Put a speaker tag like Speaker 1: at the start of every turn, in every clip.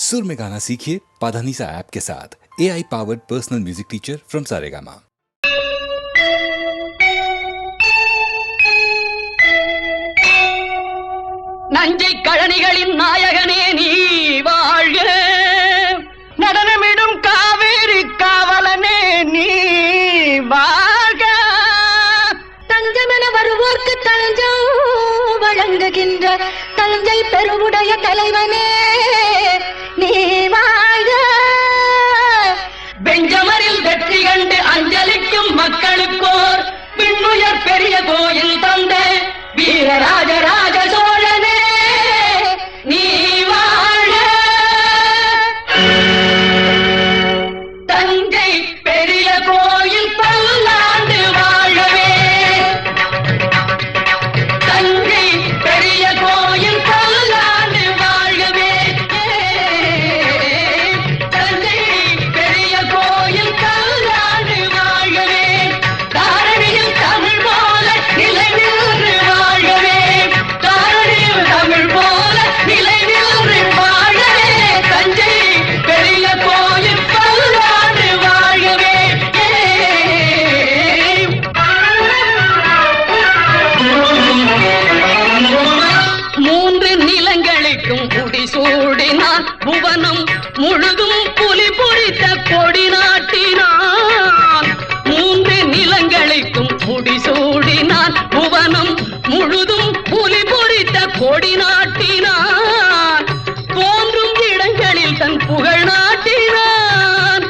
Speaker 1: सुर में गाना सीखिए पाधानीसा ऐप के साथ। AI powered personal music teacher from Saregama.
Speaker 2: நஞ்சை கழனிகளின் நாயகனே நீ வாழ்க, நடனமிடும் காவேரி காவலனே நீ வாழ்க.
Speaker 3: தஞ்சமென வருவோர்க்கு தஞ்சம் வழங்குகின்ற தஞ்சை பெருவுடைய தலைவனே நீ வாழ்க.
Speaker 2: பெஞ்சமரில் வெற்றி கண்டு அஞ்சலிக்கும் மக்களுக்கோர் பின்னுயர் பெரிய கோயில் தந்த வீரராஜராஜ சோழனே நீ வாழ்க. தஞ்சை பெரிய கோயில் பல்லாண்டு வாழவே, தஞ்சை பெரிய கோயில் பல்லாண்டு வாழவே, தஞ்சை பெரிய கோயில் பல்லாண்டு வாழவே, தாரணியில் தமிழ் போல நிலை நின்று வாழவே, தாரணியில் தமிழ் போல நிலை நின்று வாழவே, தஞ்சை பெரிய கோயில் பல்லாண்டு வாழவே. மூன்று நிலங்களுக்கும் குடிசூடினான், புவனம் முழுதும் புலி பொறித்த கொடி நாட்டினான். மூன்று நிலங்களுக்கும் குடிசூடினான், புவனம் முழுதும் புலி பொறித்த கொடி நாட்டினான். தோன்றும் இடங்களில் தன் புகழ் நாட்டினான்,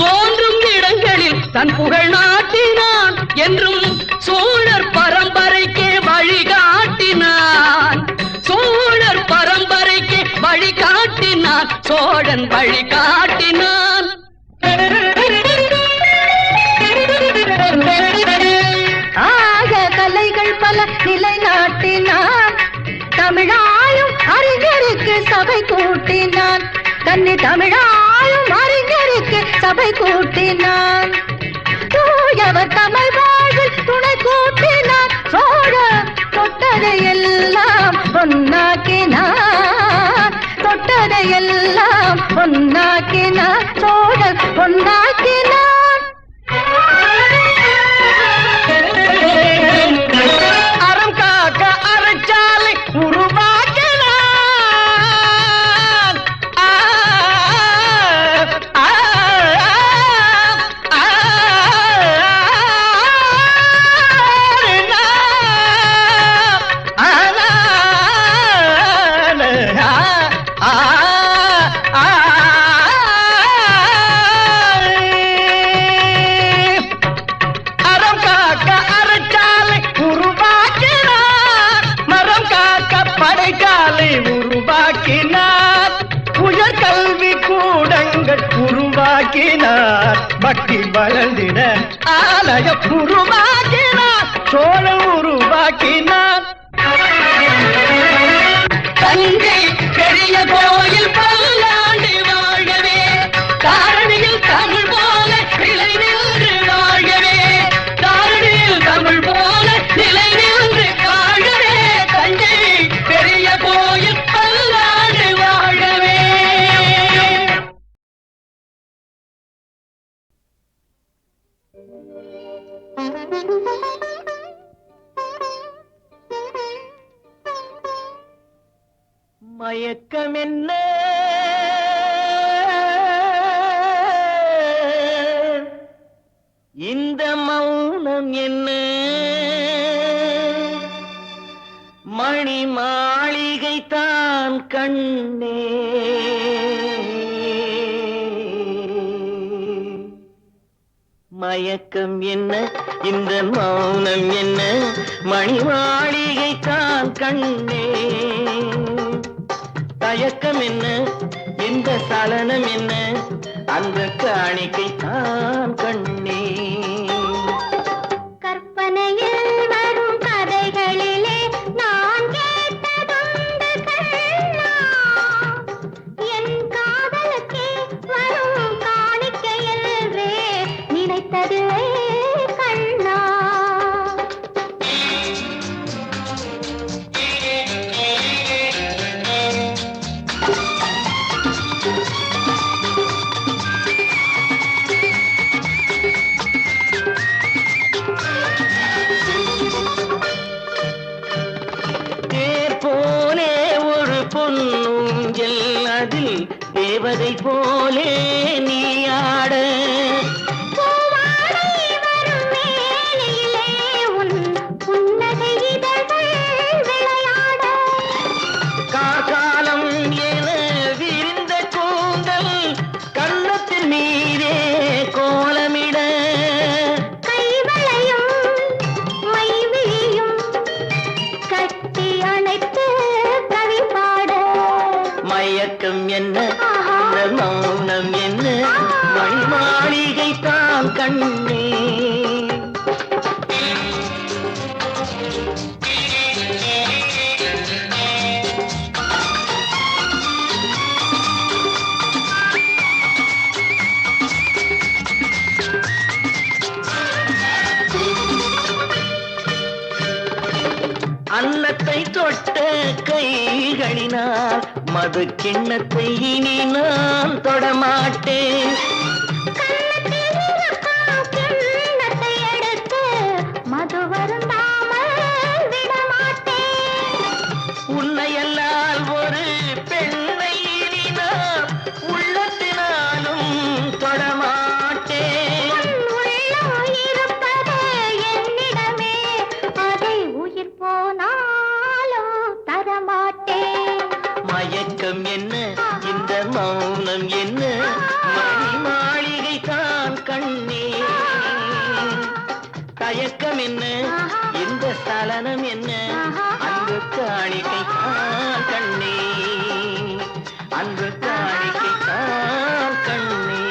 Speaker 2: தோன்றும் இடங்களில் தன் புகழ் நாட்டினான். என்றும் சோழர் பரம்பரைக்கே வழிகாட்டினான், சோழர் பரம்பரைக்கு வழிகாட்டினான், சோழன் வழிகாட்டினான்.
Speaker 3: ஆக கலைகள் பல நிலைநாட்டினான், தமிழாயும் அறிஞருக்கு சபை கூட்டினான், கன்னி தமிழாயும் அறிஞருக்கு சபை கூட்டினான். தூயவர் தமிழ் வாழ்வில் துணை கூட்டினான், சோழ தொட்டதையெல்லாம் பொன்னாக்கினான், தொட்டதையெல்லாம் பொன்னாக்கினான், சோழர் பொன்னாக்கினான்.
Speaker 2: அறம் காக்க அறச்சாலை உருவாக்கினான். அறம் காக்க அறச்சாலை உருவாக்கினார், மரம் காக்க படைக்காலை உருவாக்கினார், உயர்கல்வி கூடங்கள் உருவாக்கினார், பக்தி வளர்ந்திட ஆலய உருவாக்கினார், சோழன் உருவாக்கினார். தஞ்சை பெரிய கோயில் பல்லாண்டு வாழவே, தாரணியில் தமிழ் போல நிலை நின்று வாழவே, தாரணியில் தமிழ் போல நிலை நின்று வாழவே, தஞ்சை பெரிய கோயில் பல்லாண்டு வாழவே. மயக்கம் என்ன, இந்த மௌனம் என்ன, மணி மாளிகை தான் கண்ணே, மயக்கம் என்ன, இந்த மௌனம் என்ன, மணி மாளிகை தான் கண்ணே, தயக்கம் என்ன, இந்த சலனம் என்ன, அந்த காணிக்கை தான் கண்ணே.
Speaker 3: கற்பனையில் வரும் கதைகளிலே நான் கேட்டதுண்டு கண்ணா, என் காதலுக்கே வரும் காணிக்கை என்றே நினைத்ததுவே கண்ணா.
Speaker 2: அதில் தேவதை போலே நீ ஆட
Speaker 3: பூவாடை வரும் வேளையிலே உன் புன்னகை இதழ்கள் விளையாட
Speaker 2: காலம் என விரிந்த கூந்தல் கன்னத்தின் மீதே கோலமிட
Speaker 3: கைவளையும் மைவிழியும் கட்டி அணைத்து கவி பாட
Speaker 2: மயக்கம் என்ன இந்த மௌனம் என்ன மணி மாளிகை தான் கண்ணே அன்னத்தை தொட்ட கைகளினால் மது கிண்ணத்தை இனி நான் தொடமாட்டேன்
Speaker 3: கன்னத்தில் இருக்கும் கிண்ணத்தை எடுத்து மது வருந்தாமல் விடமாட்டேன்
Speaker 2: உன்னையல்லால் ஒரு பெண்ணை இனி நான் உள்ளத்தினாலும் தொடமாட்டேன்
Speaker 3: உள்ளம் இருப்பது என்னிடமே அதை உயிர் போனாலும் தரமாட்டேன்
Speaker 2: மயக்கம் என்ன இந்த மௌனம் என்ன மணி மாளிகை தான் கண்ணே தயக்கம் என்ன இந்த சலனம் என்ன அன்பு காணிக்கை தான் கண்ணே அன்பு காணிக்கை தான் கண்ணே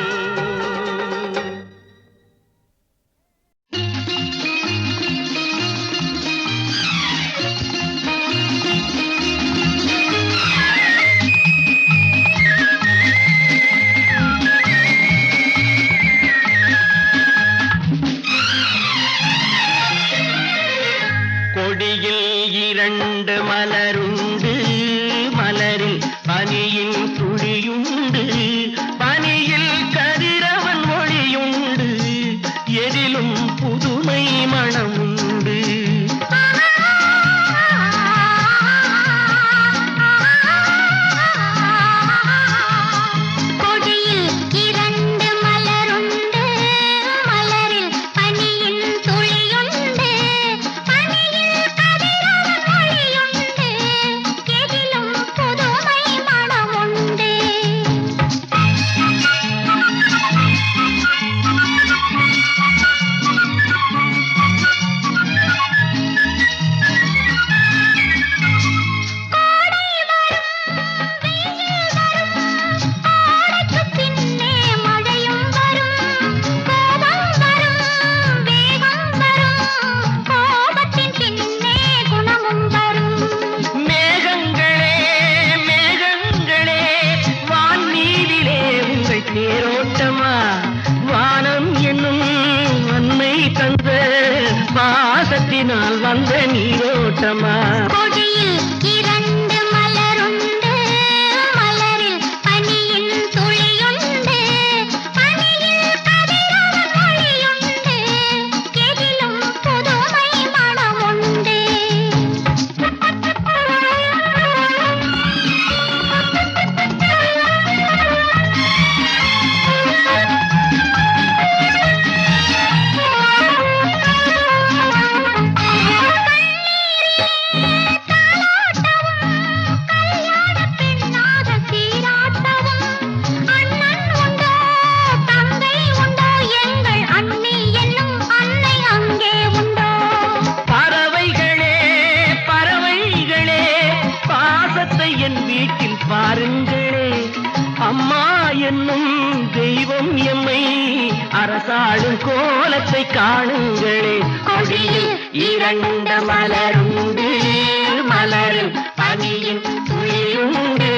Speaker 2: கொடியில் இரண்டு மலருண்டு மலரில் பனியின் துளியுண்டு பனியில் கதிரவன் ஒளியுண்டு எதிலும் புதுமை மணமுண்டு
Speaker 3: கொடியில் இரண்டு மலருண்டு மலரில் பனியின் துளியுண்டு பனியில் கதிரவன் ஒளியுண்டு எதிலும் புதுமை மணமுண்டு கோடைக்குப் பின்னே மழையும் வரும் கோபம் வரும் வேகம் வரும் கோபத்தின் பின்னே குணமும் வரும்
Speaker 2: மேகங்களே மேகங்களே வான்மீதிலே உங்கள் தேரோட்டமா வானம் என்னும் வன்மை தந்த பாசத்தினால் வந்த நீரோட்டமா
Speaker 3: கொடியில் இரண்டு மலருண்டு மலரில் பனியின் துளியுண்டு பனியில் கதிரவன் ஒளியுண்டு எதிலும் புதுமை மணமுண்டு பெண்ணாக சீராட்டவும் அண்ணன் உண்டோ தங்கை உண்டோ எங்கள் அண்ணி என்னும் அன்னை அங்கே உண்டோ
Speaker 2: பறவைகளே பறவைகளே பாசத்தை என் வீட்டில் பாருங்களே அம்மா என்னும் தெய்வம் எம்மை அரசாளும் கோலத்தை காணுங்களே கொடியில் இரண்டு மலருண்டு மலரில் பனியின் துளியுண்டு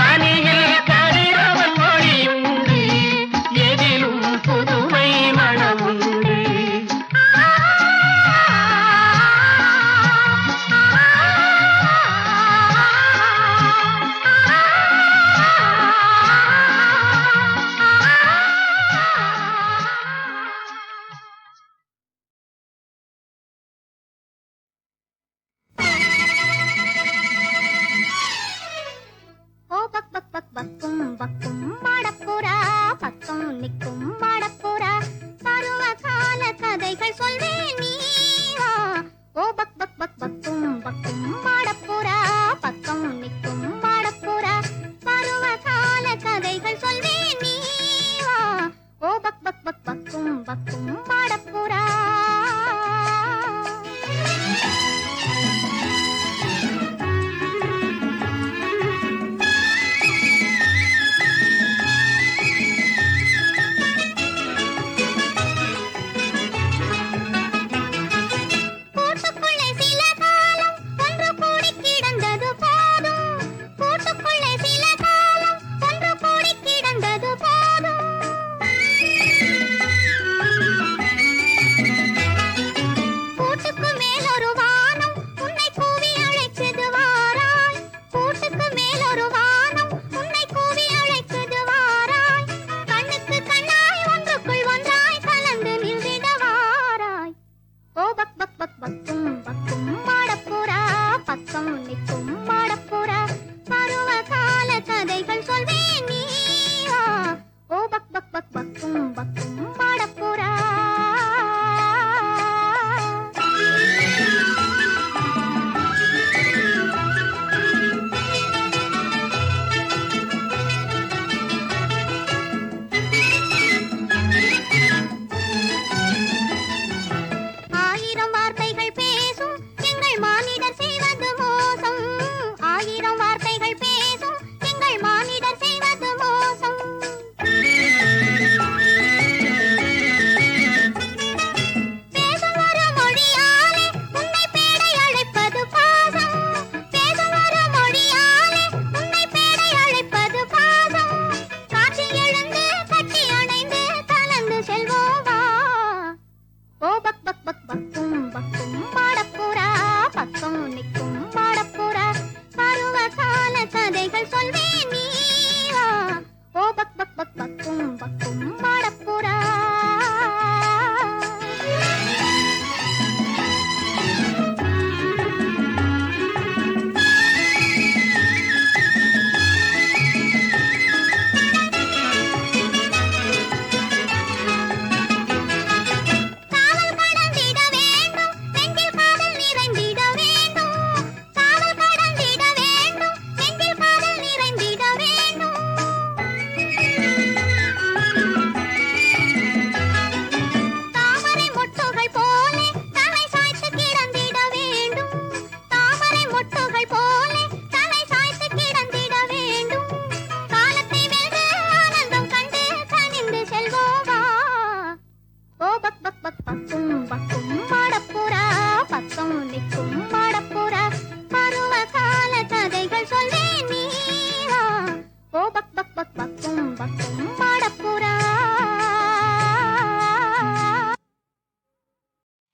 Speaker 2: பனியில் கதிரவன் மொழியுண்டு எதிலும் புதுமை மணமுண்டு
Speaker 3: பக்கும் மாடப்புறா பக்கம் நிற்கும் மாடப்புறா பருவ கால கதைகள் சொல்வேன் நீ வா. ஓ பக் பக் பக் பக்கும் பக்கும் மாடப்புறா பக்கம் நிற்கும் மாடப்புறா பருவ கால கதைகள் சொல்வேன் நீ வா. ஓ பக் பக் பக் பக்கும் பக்கும் மாடப்புறா.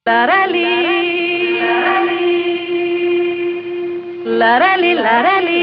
Speaker 2: லரலி லரலி லரலி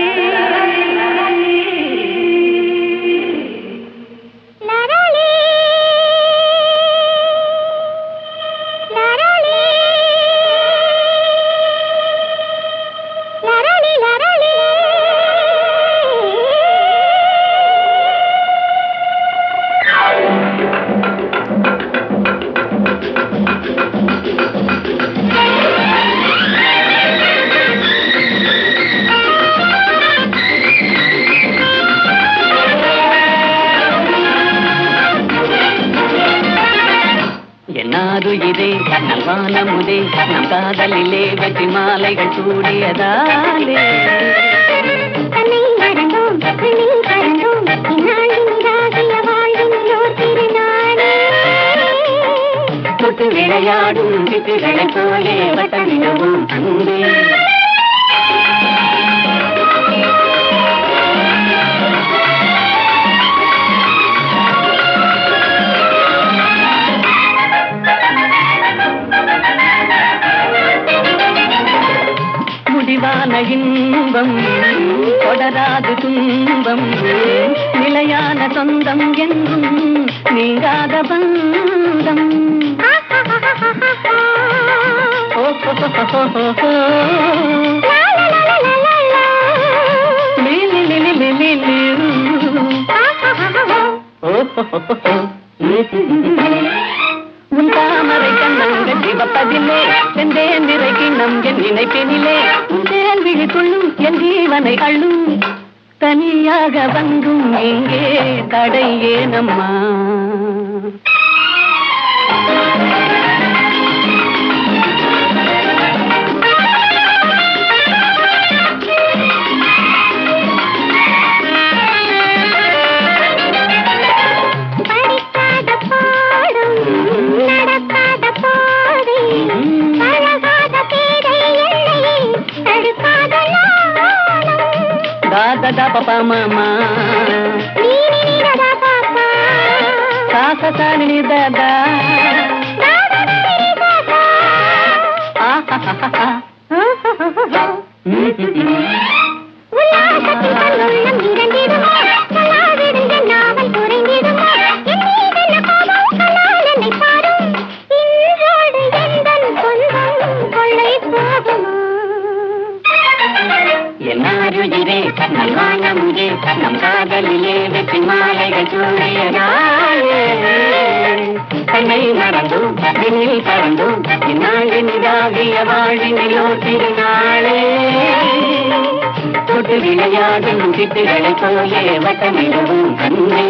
Speaker 2: என்னாதுயிரே நல்வானமுதே நம் காதலிலே வெற்றி மாலைகள் சூடியதாலே
Speaker 3: தன்னை மறந்தோம் தன்னில் பறந்தோம் இந்நாளின் இதாகிய வாழ்வினிலோர் திருநாளே
Speaker 2: தொட்டு விளையாடும் சிட்டுகளைப் போலே வட்டமிடவும் அன்பே முடிவான இன்பம் தொடராது துன்பம் நிலையான சொந்தம் என்றும் நீங்காத பந்தம் ஓ உன் தாமரை கண்ணங்கள் சிவப்பதில்லே செந்தேன் நிறை கிண்ணம் என் நினைப்பினிலே உன் தேன் விழி துள்ளும் என் ஜீவனை அள்ளும் தனியாக வந்தும் எங்கே தடை ஏனம்மா da pa pa ma ma ni ni ni da pa pa sa sa sa ni da da da da ni da da ah ha ha ha உல்லாசத்தில் கண்ணுள்ளம் இரண்டிடுமோ கலாவிடுங்க நாவல் குறைந்திடுமோ என்னீதென்ன கோபம் கலால் என்னை பாரும் இன்றோடு எந்தன் சொந்தம் கொள்ளை போகுமா என்னாருயிரே நல்வான முஜே நம் காதலிலே வெற்றி மாலைகள் சூழியதாலே தன்னை மறந்தும் விண்ணில் பறந்தும் இந்நாள் இனிதாகிய வாழ்வினிலோ திருநாளே தொட்டு விளையாடும் சிட்டுகளை போலே வட்டமிடவும் கண்ணே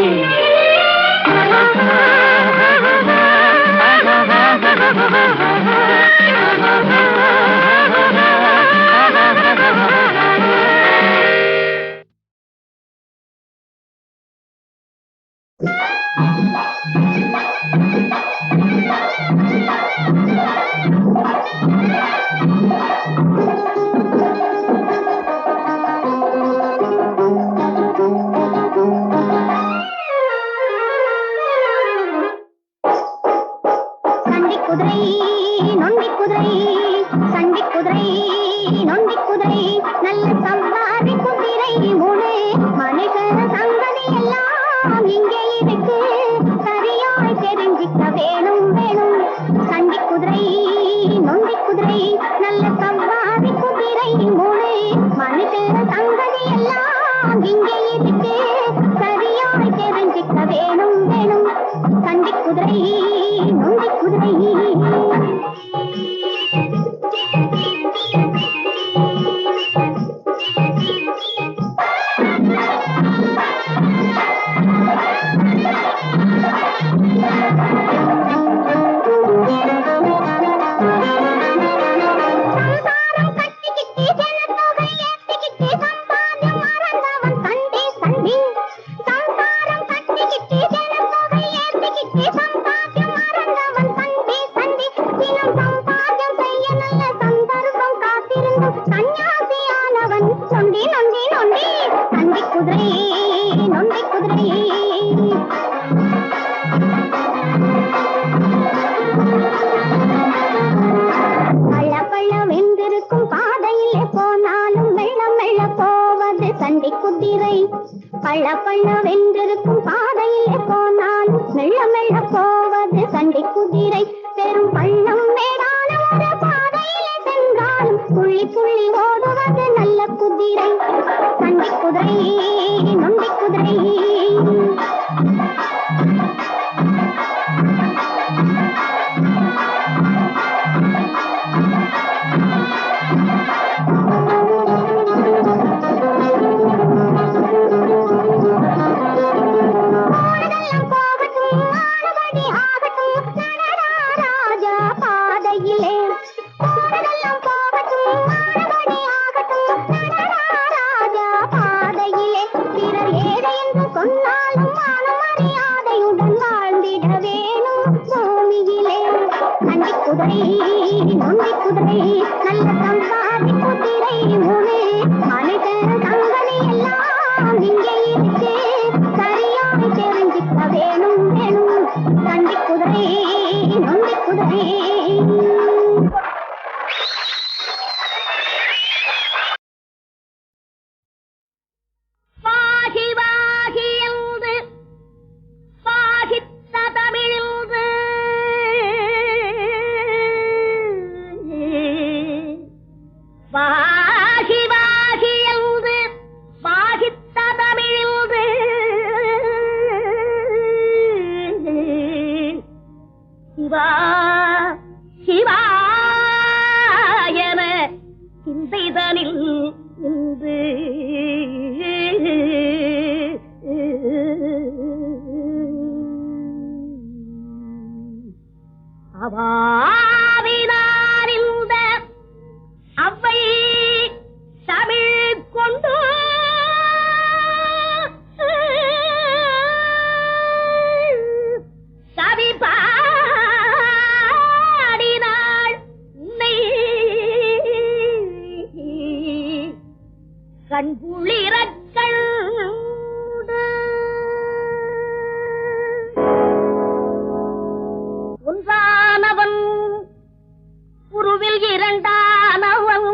Speaker 2: சிவா சிவா என சிந்தைதனில் இன்று அவாவினார் இந்த அவ்வை தமிழ் கொண்டு கவி பாடினாள் உன்னை கண்குளிரக்கள் ஒன்றானவன் உருவில் இரண்டானவன்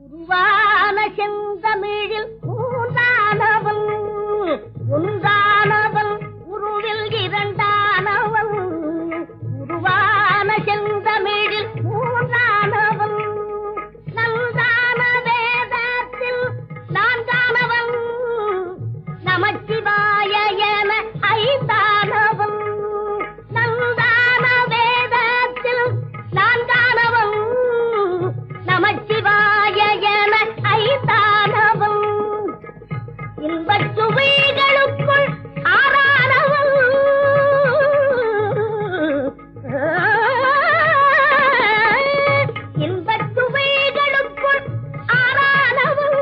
Speaker 2: உருவான செந்தமிழில் மூன்றானவன் ஒன்றானவன் உருவில் இரண்டானவன் உருவான செந்தமிழில் மூன்றானவன் நன்றான வேதத்தில் நான்கானவன் நமச்சிவாய என ஐந்தானவன் நன்றான வேதத்தில் நான்கானவன் நமச்சிவாய என ஐந்தானவன் இன்பச் சுவைகளுக்குள் ஆறானவன் இன்பச் சுவைகளுக்குள் ஆறானவன்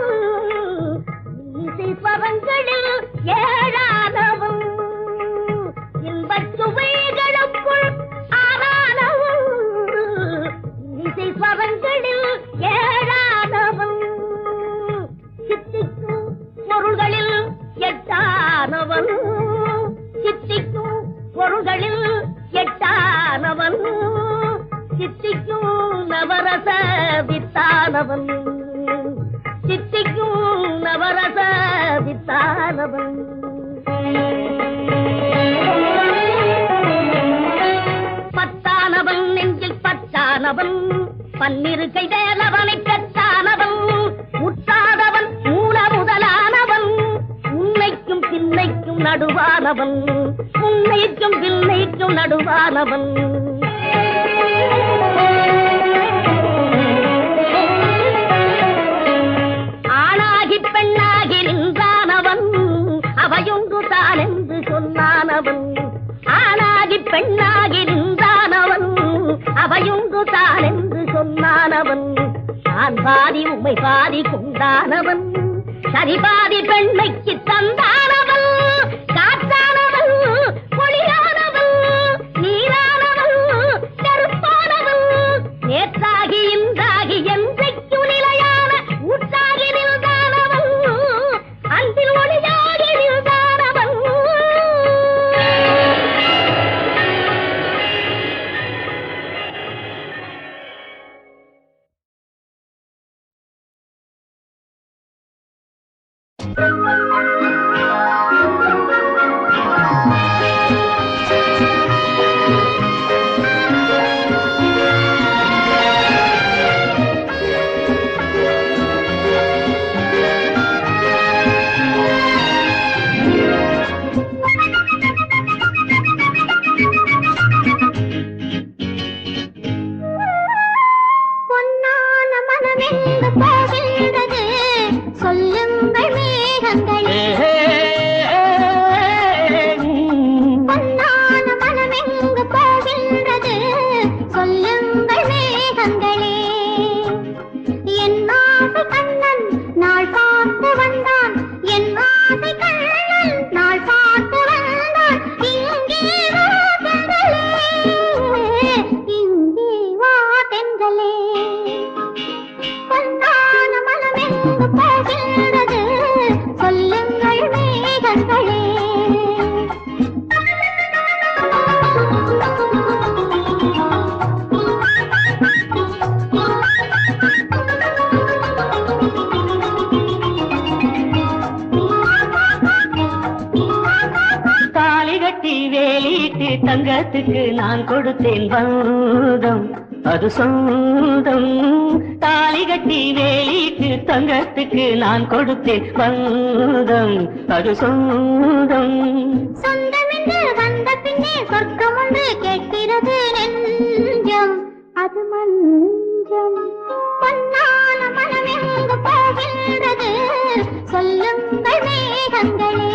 Speaker 2: இசை பவங்களில் ஏழானவன் இன்பச் சுவைகளுக்குள் ஆறானவன் இசை பவங்களில் ஏழானவன் சித்திக்கும் பொருள்களில் எட்டானவன் சித்திக்கும் பொருள்களில் எட்டானவன் சித்திக்கும் நவரச வித்தானவன் சித்திக்கும் நவரச வித்தானவன் பத்தானவன் நெஞ்சில் பத்தானவன் பன்னிரு கை வேலவனை பெற்றானவன் முற்றாதவன் மூல முதலானவன் உன்னைக்கும் பின்னைக்கும் நடுவானவன் உன்னைக்கும் பின்னைக்கும் நடுவானவன் ஆணாகி பெண்ணாகி நின்றானவன் அவையொன்று தான் என்று சொன்னானவன் ஆணாகி பெண்ணாகி நின்றானவன் அவையொன்று தான் என்று சொன்னானவன் நான் பாதி உம்மை பாதி கொண்டானவன் சரிபாதி பெண்மைக்கு தந்தானவன் காற்றானவன் ஒளியானவன் நீரானவன் நெருப்பானவன் நேற்றாகி இன்றாகி என்றைக்கும் நிலையான ஊற்றாகி நின்றானவன் அன்பில் ஒளியாகி நின்றானவன்
Speaker 3: பொன்னான மனமெங்கு போகின்றது சொல்லுங்கள் மேகங்களே பொன்னான மனமெங்கு போகின்றது சொல்லுங்கள் மேகங்களே என் ஆசை கண்ணன் நாள் பார்த்து வந்தான் என் ஆசை கண்ணன் நாள் பார்த்து வந்தான் இங்கே வா தென்றலே இங்கே வா தென்றலே பொன்னான மனமெங்கு போகின்றது சொல்லுங்கள் மேகங்களே
Speaker 2: தாலி கட்டி வேலிட்டு தங்கத்துக்கு நான் கொடுத்தேன் பந்தம் அது சொந்தம் தாலி கட்டி வேலிட்டு தங்கத்துக்கு நான் கொடுத்தேன் பந்தம் அது சொந்தம்
Speaker 3: சொந்தமென்று வந்த பின்னே சொர்க்கம் ஒன்று கேட்கிறது நெஞ்சம், அது மஞ்சம். பொன்னான மனம் எங்கு போகின்றது, சொல்லுங்கள் மேகங்களே.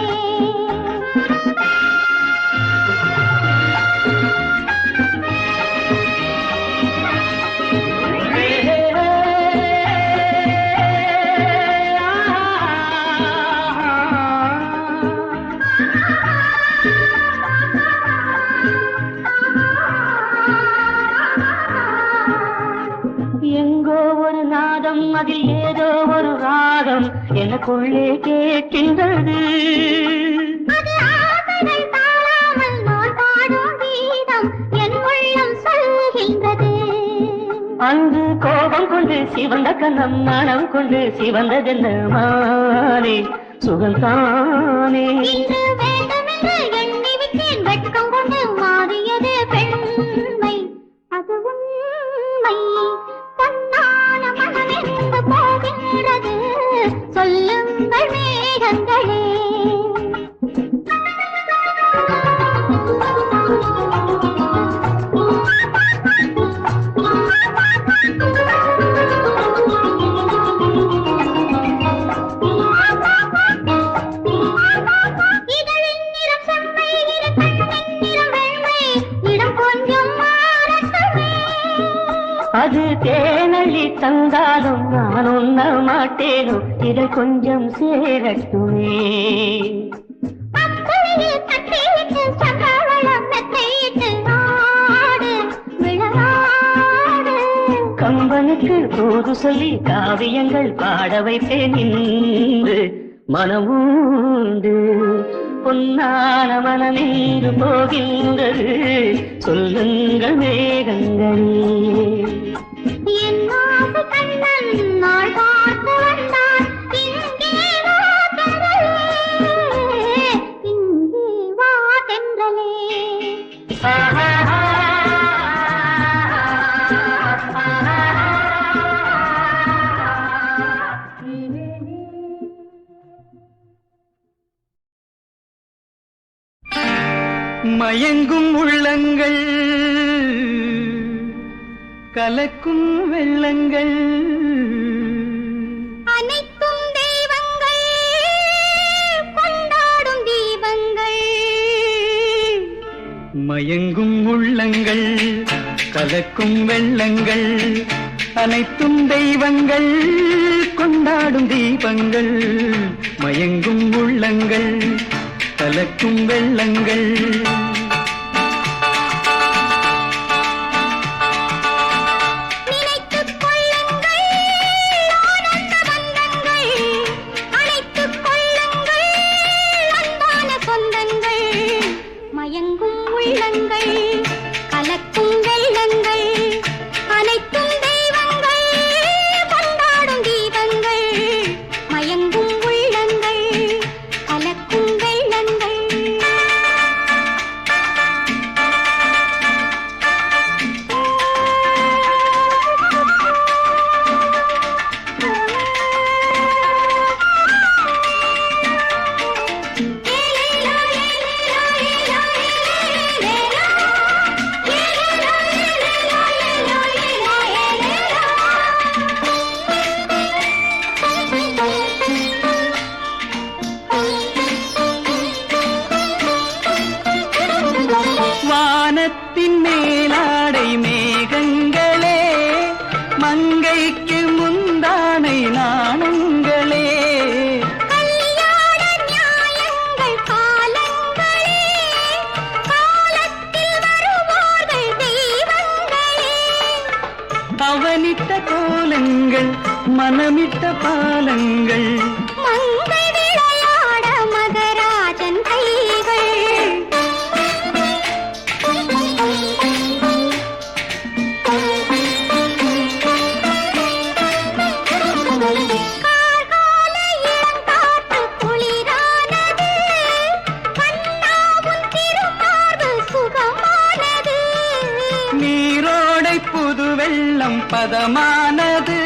Speaker 2: எங்கோ ஒரு நாதம், அதில் ஏதோ ஒரு ராகம் எனக்குள்ளே கேட்கின்றது.
Speaker 3: அது ஆசைகள் தாழாமல் நான் பாடும் கீதம் என் உள்ளம் சொல்கின்றது.
Speaker 2: அங்கு கோபம் கொண்டு சிவந்த கண்ணம், மனம் கொண்டு சிவந்ததென்ன மானே சுகந்தானே.
Speaker 3: இன்று வேண்டுமென்று எண்ணி விட்டேன், வெட்கம் கொண்டு மாறியது பெண்மை, அது உண்மை. பொன்னான மனம் எங்கு போகின்றது, சொல்லுங்கள் மேகங்களே. இதழின் நிறம் செம்மை, இரு கண்ணின் நிறம் வெண்மை, இடம் கொஞ்சம் மாறட்டுமே.
Speaker 2: அது தேனள்ளி தந்தாலும் நான் உண்ண மாட்டேனோ, இதை கொஞ்சம் சேரட்டுமே.
Speaker 3: அக்கறையில் தட்டியிட்டு சக்கரவளம் மெத்தையிட்டு ஆடு விளையாடு.
Speaker 2: கம்பனுக்கு தூது சொல்லி காவியங்கள் பாட வைப்பேன் இன்று மனமுண்டு. பொன்னான மனமேறு போகின்றது, சொல்லுங்கள் மேகங்களே.
Speaker 3: என் ஆசை கண்ணன் நாள் பார்த்து வந்தான், இங்கே வா தென்றலே, இங்கே வா தென்றலே.
Speaker 2: மயங்கும் உள்ளங்கள், கலக்கும் வெள்ளங்கள்,
Speaker 3: அனைத்தும் தெய்வங்கள் கொண்டாடும் தீபங்கள்.
Speaker 2: மயங்கும் உள்ளங்கள், கலக்கும் வெள்ளங்கள், அனைத்தும் தெய்வங்கள் கொண்டாடும் தீபங்கள். மயங்கும் உள்ளங்கள், கலக்கும் வெள்ளங்கள்.
Speaker 3: நினைத்துக் கொள்ளுங்கள் ஆனந்த பந்தங்கள், அழைத்துக் கொள்ளுங்கள் அன்பான சொந்தங்கள். மயங்கும் உள்ளங்கள், கலக்கும் வெள்ளங்கள், அனைத்தும் தெய்வங்கள் கொண்டாடும் தீபங்கள். மயங்கும் உள்ளங்கள், கலக்கும் வெள்ளங்கள்.
Speaker 2: வானத்தின் மேலாடை மேகங்களே, மங்கைக்கு முந்தானை நாணங்களே.
Speaker 3: கல்யாண நியாயங்கள் காலங்களே, காலத்தில் வருவார்கள் தெய்வங்களே.
Speaker 2: அவனிட்ட கோலங்கள், மனமிட்ட பாலங்கள்.
Speaker 3: மங்கை விளையாட மகராஜன் கைகள். கார்கால இளங்காற்று குளிரானது, கண்ணாவும் திருமார்பு சுகமானது.
Speaker 2: நீரோடை புது வெள்ளம் பதமானது,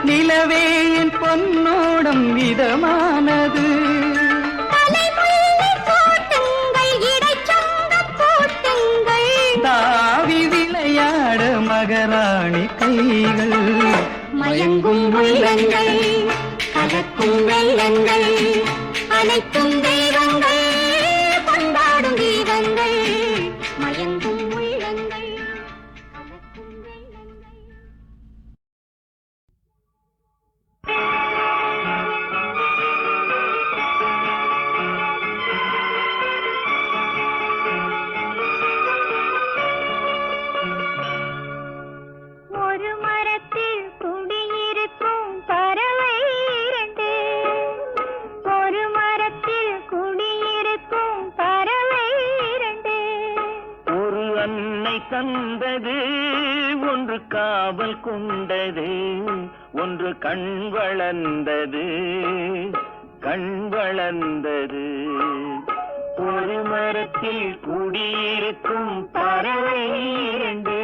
Speaker 2: நிலவே என் பொன்னோடம் இதமானது.
Speaker 3: தலைமுல்லை போட்டுங்கள், இடைச்சங்கம் போட்டு உள்ளங்கள் அனைத்தும் தெய்வங்கள் கொண்டாடும் கீதங்கள் மயங்கும் உள்ளங்கள் கலக்கும் வெள்ளங்கள். ஒரு மரத்தில் குடியிருக்கும் பறவை இரண்டு. ஒரு மரத்தில் குடியிருக்கும் பறவை இரண்டு.
Speaker 4: ஒரு அன்னை தந்தது ஒன்று காவல் கொண்டது, ஒன்று கண் வளர்ந்தது கண் வளர்ந்தது. ஒரு மரத்தில் குடியிருக்கும் பறவை இரண்டு.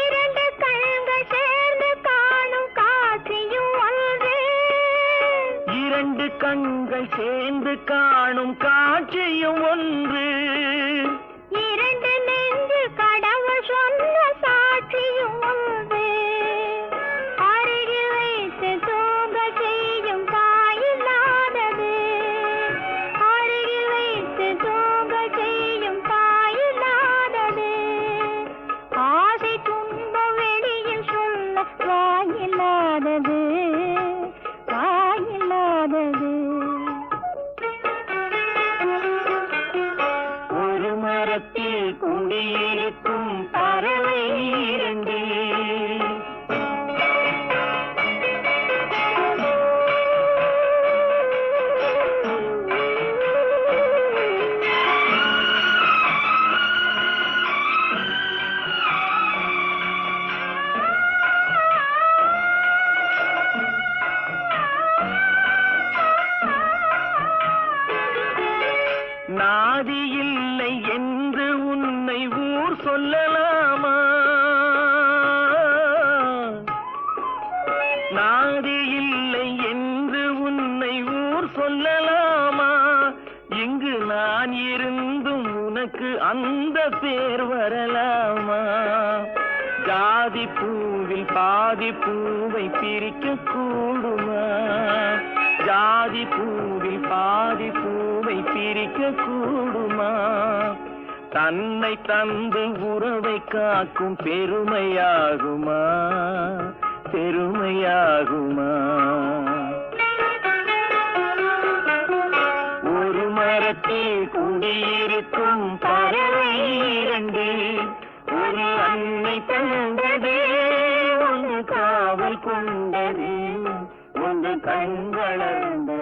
Speaker 3: இரண்டு கண்கள் சேர்ந்து காணும் காட்சியும் ஒன்று.
Speaker 4: இரண்டு கண்கள் சேர்ந்து காணும் காட்சியும் ஒன்று.
Speaker 3: இரண்டு நெஞ்சு கடவுள் சொன்ன சாட்சியும் ஒன்று. அருகில் வைத்து தூங்க செய்யும் தாயில்லாதது. அருகில் வைத்து தூங்க செய்யும் தாயில்லாதது. ஆசை துன்பம் வெளியில் சொல்ல வாயில்லாதது வாயில்லாதது.
Speaker 4: ஒரு மரத்தில் குடியிருக்கும் பறவை இரண்டு. நாதி இல்லை என்று உன்னை ஊர் சொல்லலாமா? நாதி இல்லை என்று உன்னை ஊர் சொல்லலாமா? இங்கு நான் இருந்தும் உனக்கு அந்த பேர் வரலாமா? ஜாதி பூவில் பாதி பூவை பிரிக்க கூடுமா? ஜாதி பூவில் பாதி பூவை பிரிக்க கூடுமா? தன்னை தந்து உறவை காக்கும் பெருமையாகுமா? பெருமையாகுமா? ஒரு மரத்தில் குடியிருக்கும் பறவை இரண்டு. ஒரு அன்னை தந்தது ஒன்று காவல் கொண்டது, ஒன்று கண் வளர்ந்தது.